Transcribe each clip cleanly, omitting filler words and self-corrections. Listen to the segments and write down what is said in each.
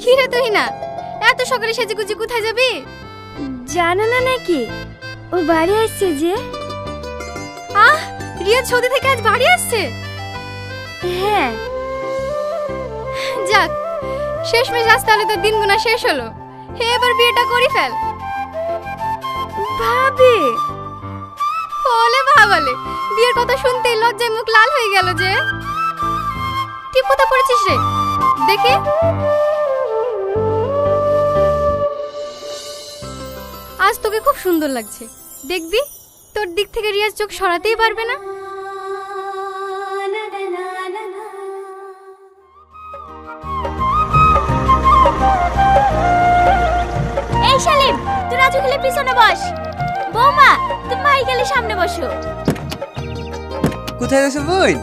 কি রে তুই না এত সকালে সেজেগুজি কোথায় যাবি? জানো না নাকি ও বাড়ি আসছে যে? আহ, রিয়া সৌদি থেকে আজ বাড়ি আসছে? হ্যাঁ। যাক, শেষমেশ রাস্তা হলে তোর দিন গুনা শেষ হলো। হে, এবার বিয়েটা করি ফেল। ভাবি ওলে ভাবলে, বিয়ের কথা শুনতেই লজ্জায় মুখ লাল হয়ে গেল যে। টিপ কোথা পড়েছিস রে? দেখি। আজ তোকে খুব সুন্দর লাগছে, দেখবি তোর দিক থেকে রিয়াজ চোখ সরাতেই পারবে না। এই শালিম, তুই রাজু খেলে পিছনে বস। বৌমা, তুমি মাই খেলে সামনে বসো। কোথায় যাচ্ছ বোন?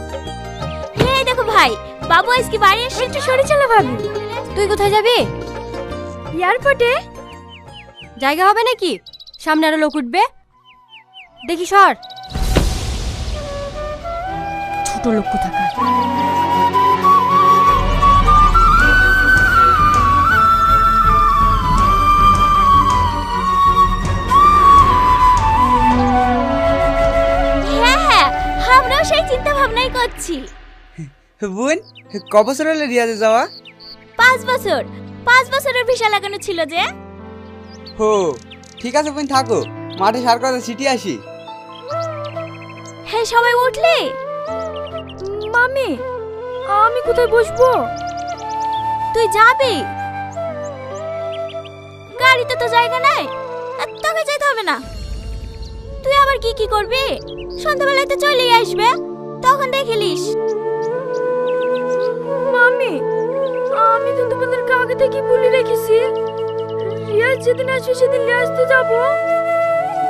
এই দেখো ভাই, বাবু আজকে বাড়ি এসে একটু সরে চলে। ভাবি তুই কোথায় যাবি? এয়ারপোর্টে। জায়গা হবে নাকি? সামনে আরো লোক উঠবে, দেখি সর। ছোট লোক কোথাকার। হ্যাঁ, আমরাও সেই চিন্তা ভাবনাই করছি। বোন, ক বছর হলো রিয়াজে যাওয়া? 5 বছর। 5 বছরের ভিসা লাগানো ছিল যে। হো, ঠিক আছে বোন, থাকো, মাঠে সার কথা সিটি আসি। হ্যাঁ, সবাই উঠলে? মামি, আমি কোথায় বসবো? তুই যাবি? গাড়িতে তো জায়গা নাই, আর তোকে যেতে হবে না। তুই আবার কি কি করবি? সন্ধ্যাবেলায় তো চলেই আসবে, তখন দেখিলিস। মামি, আমি তো তোমাদেরকে আগে থেকে বলে রেখেছি, রিয়াজ যেদিন আসবে সেদিন নিয়ে আসতে যাবো।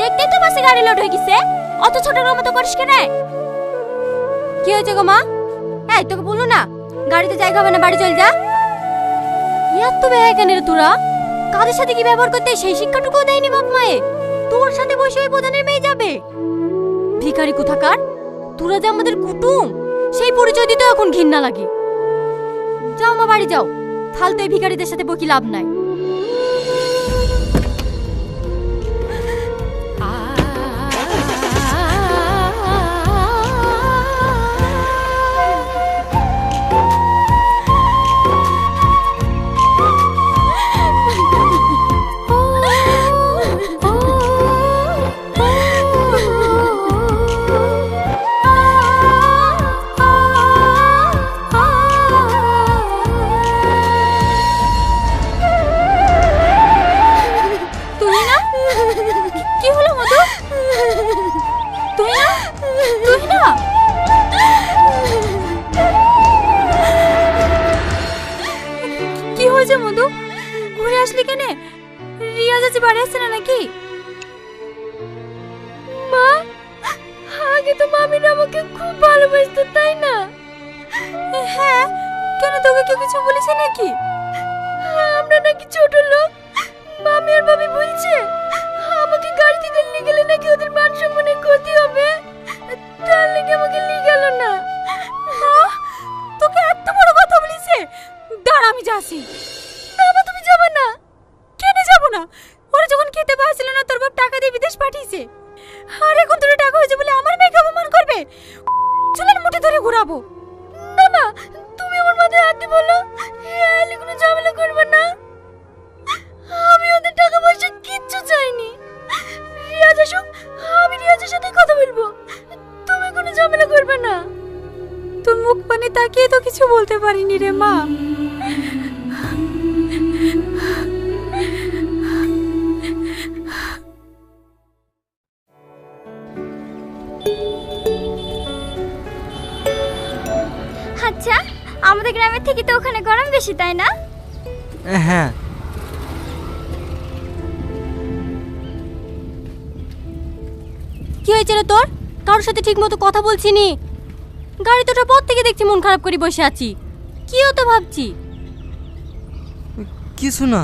দেখতেই তো বাসে গাড়ি লোড হয়ে গেছে, অত ছোটর মতো করিস কেন? কি হয়েছে গো মা? এই তোকে বললো না গাড়িতে জায়গা হবে না, বাড়ি চল যা। এত বেয়া কেন রে তোরা? কাদের সাথে কি ব্যবহার করতে সেই শিক্ষাটুকু দেয়নি বাপ মায়ে। তোর সাথে বসে ওই প্রধানের মেয়ে যাবে? ভিখারি কোথাকার, তোরা যে আমাদের কুটুম সেই পরিচয় দিতে এখন ঘৃণা লাগে। যাও মা, বাড়ি যাও, ফালতু এই ভিখারিদের সাথে বকি লাভ নাই। কি হয়েছে মধু? ঘুরে আসলি কেন? রিয়াজ আজ বাড়ি আসছে না নাকি? মা, আগে তো মামিরা আমাকে খুব ভালোবাসতো, তাই না? হ্যাঁ, কেন তোকে কেউ কিছু বলেছে নাকি? আমরা নাকি ছোট লোক, মামি আর ভাবি বলছে আমাকে গাড়ি থেকে নিয়ে গেলে নাকি ওদের মান সম্মানের ক্ষতি হবে, তার লেগে আমাকে নিয়ে গেল না। তোকে এত বড় কথা বলেছে? দাঁড়া, আমি যাচ্ছি। বাবা, তুমি যাবে না? কেন যাব না? ওরা যখন খেতে পাচ্ছিল না তোর বাপ টাকা দিয়ে বিদেশ পাঠিয়েছে, আর এখন তোর টাকা হয়েছে বলে আমার মেয়েকে অপমান করবে? চুলের মুঠি ধরে ঘুরাবো। না না, তুমি আমার মাথায় হাত দিয়ে বলো এলে কোনো ঝামেলা করবে না। আমি ওদের টাকা পয়সা কিচ্ছু চাইনি। রিয়াজ আসুক, আমি রিয়াজের সাথে কথা বলবো, তুমি কোনো ঝামেলা করবে না। তোর মুখ পানে তাকিয়ে তো কিছু বলতে পারিনি রে মা। আচ্ছা, আমাদের গ্রামের থেকে তো ওখানে গরম বেশি, তাই না? হ্যাঁ। কি হয়েছে রে তোর? কারোর সাথে ঠিক মতো কথা বলছিনি। গাড়ি তোটার পর থেকে দেখছি মন খারাপ করে বসে আছি। কি হতো ভাবছি? কিছু না।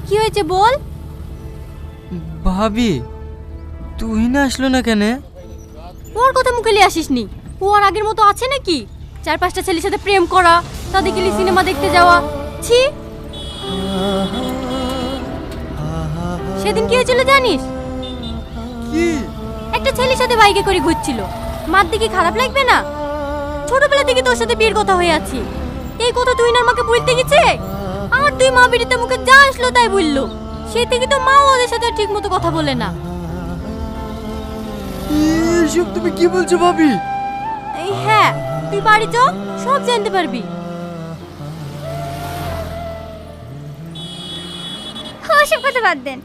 কি হয়েছে বল। ভাবি, তুই না আসলো না কেন? ওর কথা মুখে নিয়ে আসিসনি। ও আর আগের মতো আছে নাকি? 4-5টা ছেলের সাথে প্রেম করা, তাদেরকে নিয়ে সিনেমা দেখতে যাওয়া। ছি, সেদিন কি হয়েছিল জানিস? কি? একটা ছেলের সাথে বাইকে করে ঘুরছিল। মার দিকে খারাপ লাগবে না? ছোটবেলা থেকে তোর সাথে বিয়ের কথা হয়ে আছি, এই কথা তুই না আমাকে বলতে গেছে। আর তুই মা বিড়িতে মুখে যা আসলো তাই বললো। সেই থেকে তো মা ওদের সাথে ঠিক মতো কথা বলে না। এসব তুমি কি বলছো ভাবি? হ্যাঁ, তুই বাড়ি চ, সব জানতে পারবি। ওসব কথা বাদ দেন।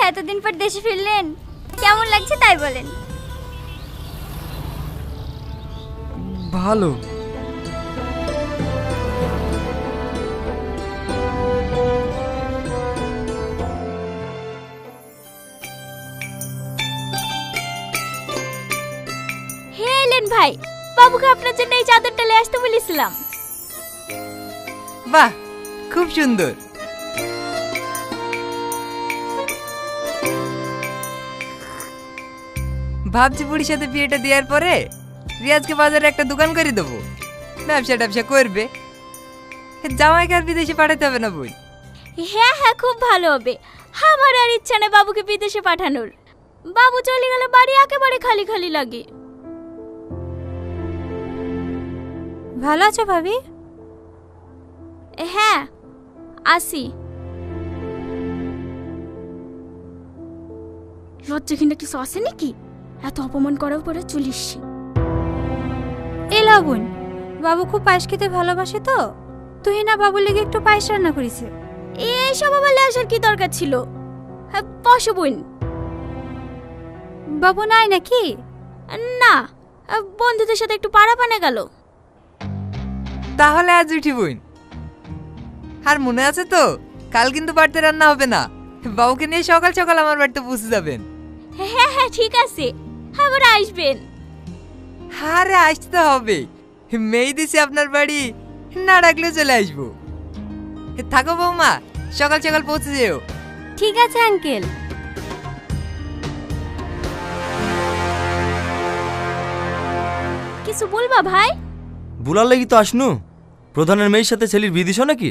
এতদিন পর দেশে ফিরলেন, কেমন লাগছে তাই বলেন। ভালো। হে এলেন ভাই, বাবুকে আপনার জন্য এই চাদরটা নিয়ে আসতে বলেছিলাম। বাহ, খুব সুন্দর। ভাবছি বুড়ির সাথে বিয়েটা দেওয়ার পরে রিয়াজকে বাজারে একটা দোকান করে দেবো, ব্যবসা করবে। জামাইকে আর বিদেশে পাঠাতে হবে না বই। হ্যাঁ হ্যাঁ, খুব ভালো হবে। আমার আর ইচ্ছা নেই বাবুকে বিদেশে পাঠানোর। বাবু চলে গেলে বাড়ি একেবারে খালি খালি লাগে। ভালো আছো ভাবি? হ্যাঁ, আসি। লজ্জা কিনা কিছু আছে নাকি? এত অপমান করার পরে চলিসছি। এ লাবণ, বাবু খুব পায়েস খেতে ভালোবাসে তো, তুই না বাবুর লেগে একটু পায়েস রান্না করেছে। এইসব আবার আসার কি দরকার ছিল? হ্যাঁ, বসো বোন। বাবু নাই নাকি? না, বন্ধুদের সাথে একটু পাড়া পানে গেল। তাহলে আজ উঠি বোন। আর মনে আছে তো, কাল কিন্তু বাড়িতে রান্না হবে না। বাবুকে নিয়ে সকাল সকাল আমার বাড়িতে পৌঁছে যাবেন। হ্যাঁ হ্যাঁ, ঠিক আছে, আবার আসবেন। আরে আসতে হবে, মেয়ে দিছি আপনার বাড়ি, না ডাকলে চলে আসবো। থাকো বৌমা, সকাল সকাল পৌঁছে যেও। ঠিক আছে আঙ্কেল। কিছু বলবা ভাই? বুলার লাগি তো আসনু। প্রধানের মেয়ের সাথে ছেলের বিয়ে দিছ নাকি?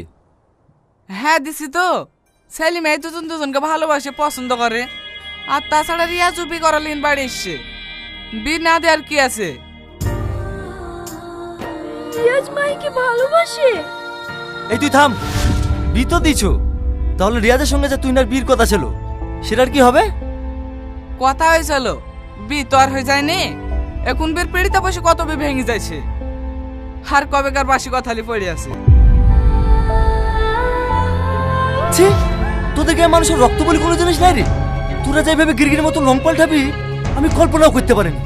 হ্যাঁ দিছি তো। সেলিম এই দুজন দুজনকে ভালোবাসে, পছন্দ করে। আর তাছাড়া রিয়া চুপি করালিন বাড়ি এসছে। বিয়ে না দেওয়ার কি আছে? রিয়াজ মাইকে ভালোবাসে? এই তুই থাম, বিয়ে তো দিছ, তাহলে রিয়াজের সঙ্গে যে তুই না বিয়ের কথা ছিল সেটার কি হবে? কথা হয়েছিল, বি তো আর হয়ে যায়নি। এখন বের পেড়িতে বসে কত বে ভেঙে যাইছে। আর কবেকার বাসি কথালি পড়ে আছে। ছি, তোদেরকে মানুষের রক্ত বলি কোনো জিনিস নাই রে। তোরা যেভাবে গিরগির মতো লং পাল্টাবি আমি কল্পনাও করতে পারিনি।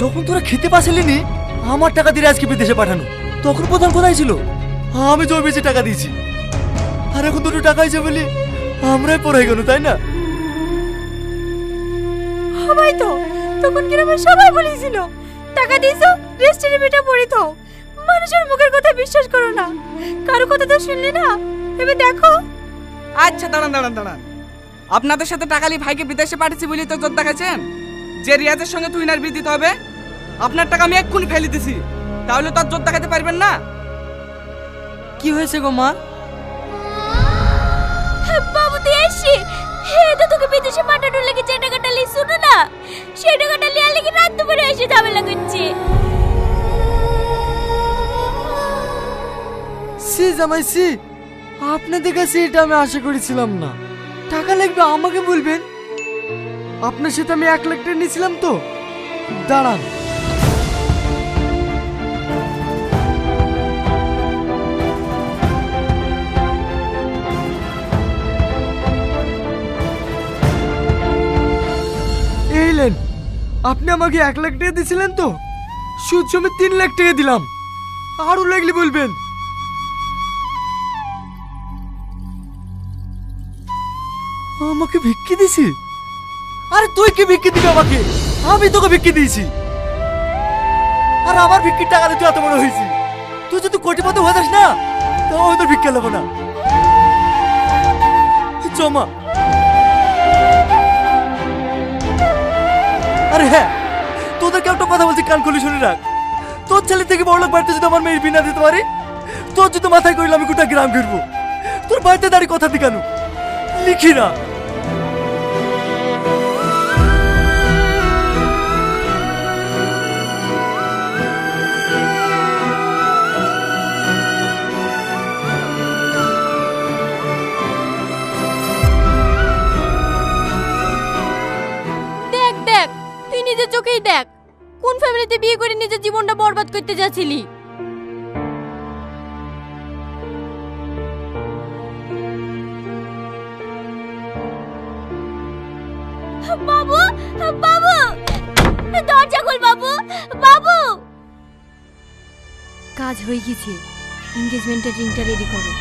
যখন তোরা খেতে পাসিলি নি আমার টাকা দিয়ে আজকে বিদেশে পাঠানো, তখন প্রধান কোথায় ছিল? আমি জমি বেশি টাকা দিয়েছি, আর এখন দুটো টাকা হয়েছে বলি আমরাই পড়ে গেল, তাই না? সবাই তো তখন গ্রামের সবাই বলেছিল টাকা দিয়েছো রেস্টুরেন্টে বেটা পড়ে তো। মানুষের মুখের কথা বিশ্বাস করো না, কারো কথা তো শুনলে না। এবার দেখো। আচ্ছা দাঁড়ান। আপনাদের সাথে টাকালি ভাইকে বিদেশে পাঠিয়েছি বলি তো জোর দেখাচ্ছেন যে রিয়াজের সঙ্গে তুই না বিয়ে দিতে হবে। আপনার টাকা আমি এক্ষুনি ফেলে দিছি, তাহলে তো আর জোর দেখাতে পারবেন না। কি হয়েছে গো মা? বাবু তুই এসছি। এটা তোকে বিদেশে পাঠানোর লাগে যে টাকাটা লি শুনো না, সেই টাকাটা লিয়ার লাগে রাত দুপুরে এসে ঝামেলা করছে। সি জামাই সি, আপনাদের কাছে এটা আমি আশা করেছিলাম না। টাকা লাগবে আমাকে বলবেন। আপনার সাথে আমি 1 লাখ টাকা নিয়েছিলাম তো। দাঁড়ান, এইলেন। আপনি আমাকে 1 লাখ টাকা দিয়েছিলেন তো, সুদ সমেত 3 লাখ টাকা দিলাম। আরো লাগলে বলবেন। আমাকে ভিক্ষি দিছি? আরে তুই কি ভিক্ষি দিবি আমাকে? আমি তোকে ভিক্ষি দিয়েছি। আর আমার ভিক্ষির টাকা দিয়ে তুই এত বড় হয়েছি। তুই যদি কোটিপতি হয়ে যাস না, তাও আমি তোর ভিক্ষা নেবো না। জমা। আরে হ্যাঁ, তোদেরকে একটা কথা বলছি, কান খুলে শুনে রাখ। তোর ছেলে থেকে বড় লোক বাড়িতে যদি আমার মেয়ের বিনা দিতে পারি, তোর যদি মাথায় করিলে আমি গোটা গ্রাম ঘুরবো। তোর বাড়িতে দাঁড়িয়ে কথা দি কেন? লিখি না। দেখ দেখ, তুই নিজের চোখেই দেখ কোন ফ্যামিলিতে বিয়ে করে নিজের জীবনটা বরবাদ করতে যাচ্ছিলি। বাবু, বাবু, দরজা খোল বাবু, বাবু। কাজ হয়ে গেছে, এনগেজমেন্টের রিংটা রেডি করো।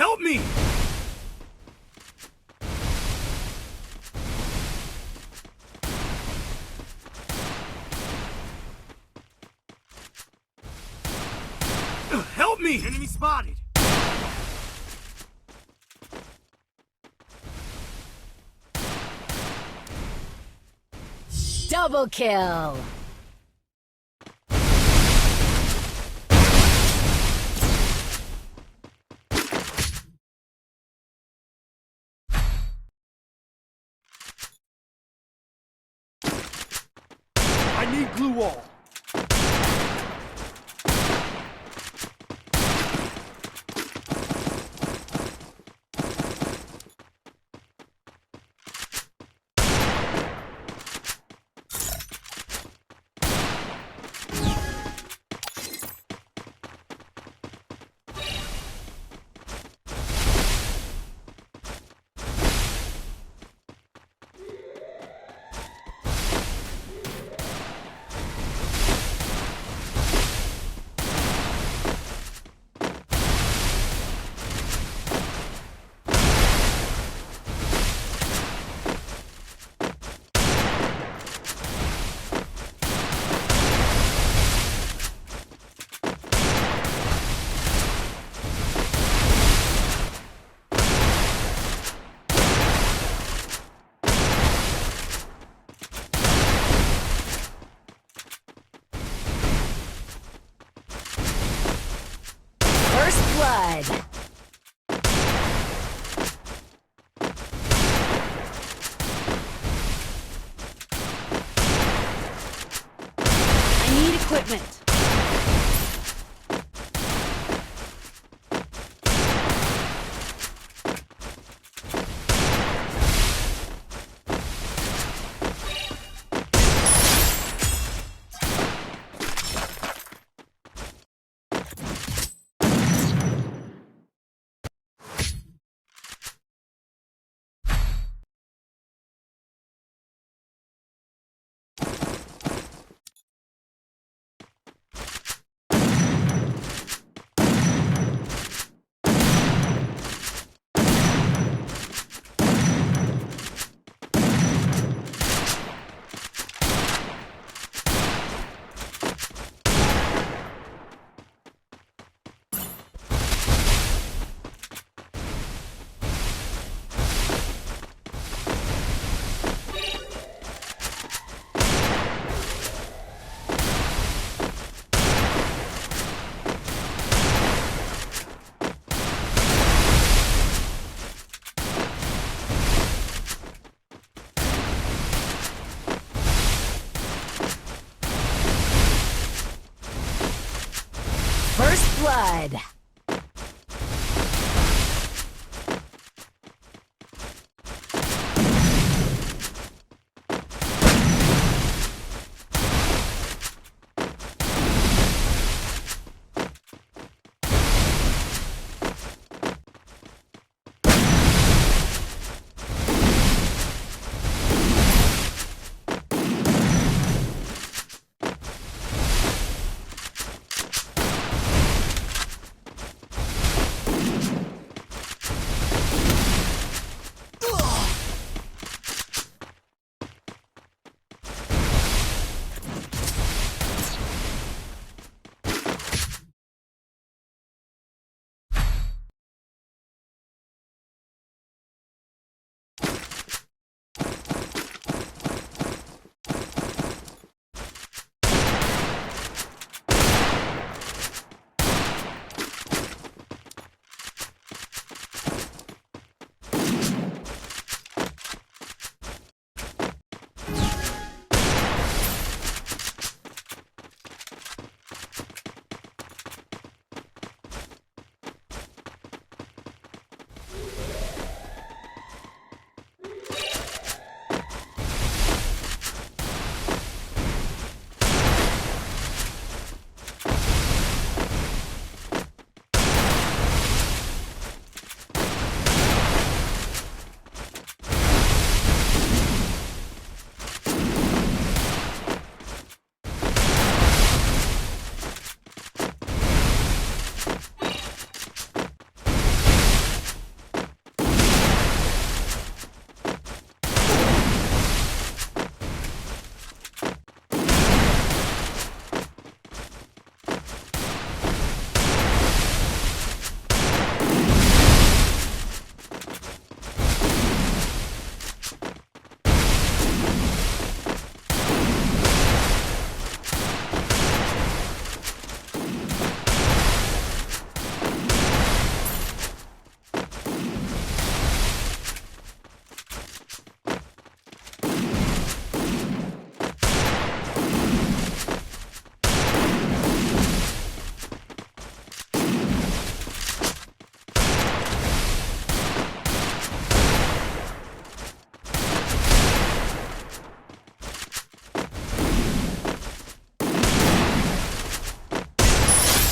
Help me! Help me! Enemy spotted! Double kill! I need glue wall. First blood! I need equipment. First blood!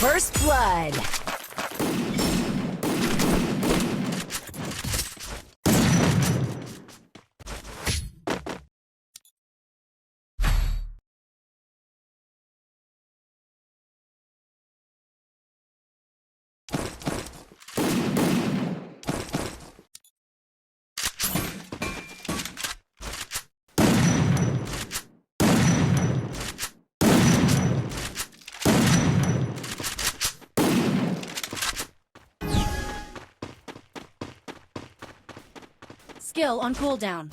First blood. Skill on cooldown.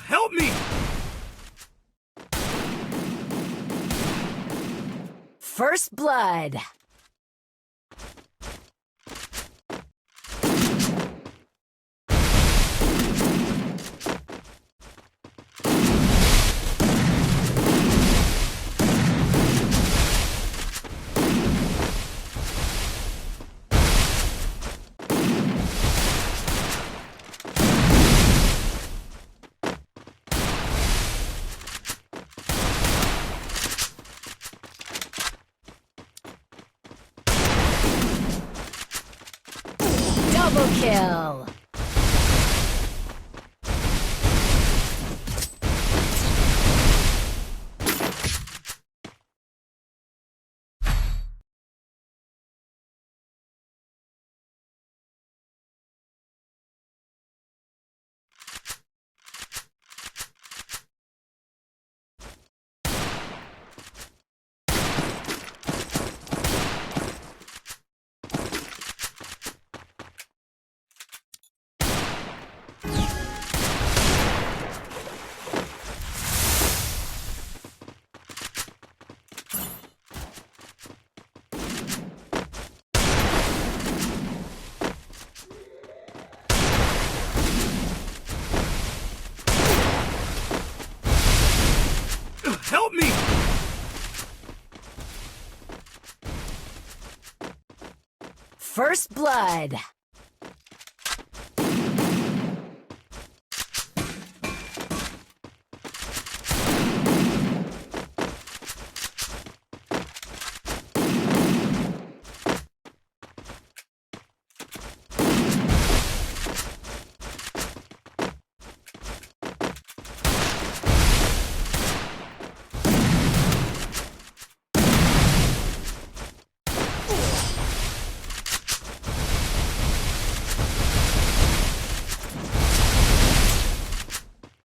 Help me! First blood. Double kill. Help me! First blood.